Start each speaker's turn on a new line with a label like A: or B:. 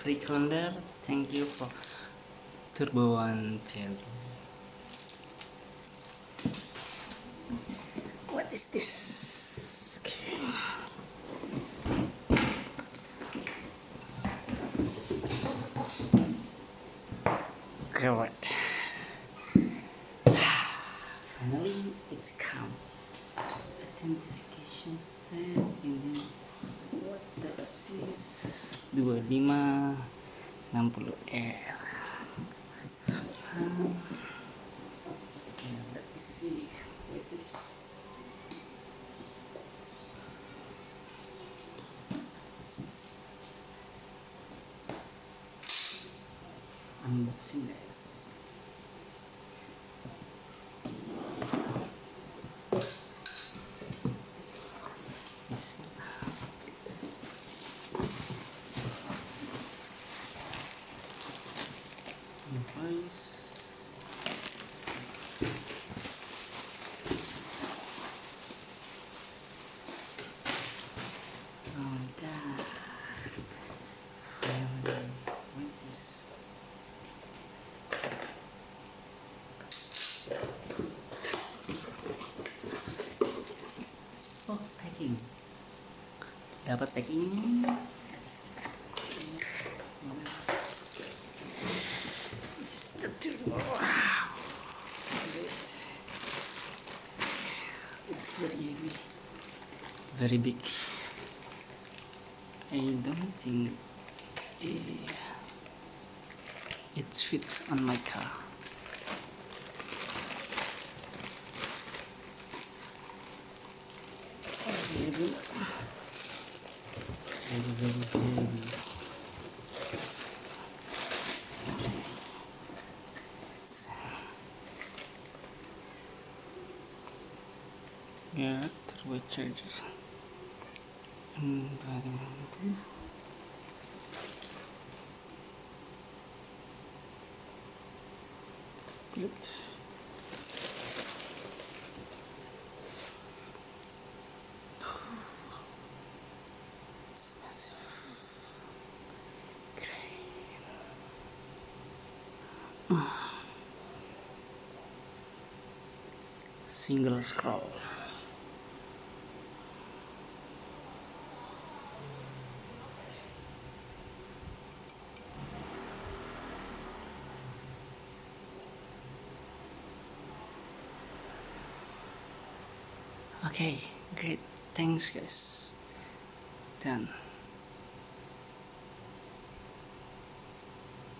A: free calendar. Thank you for Turbo One Value. What is this? Okay, what? Finally, it's come. Authentication step, and then what this is 2560R. Let me see. What is this? Unboxing this. This device. Oh, packing. Dapat packingnya. This is the turbo. Wow. It's very heavy. Very big. I don't think it fits on my car. Very heavy. Yeah, turbo charger. Good. It's massive. Great. Single scroll. Okay, great. Thanks, guys. Done.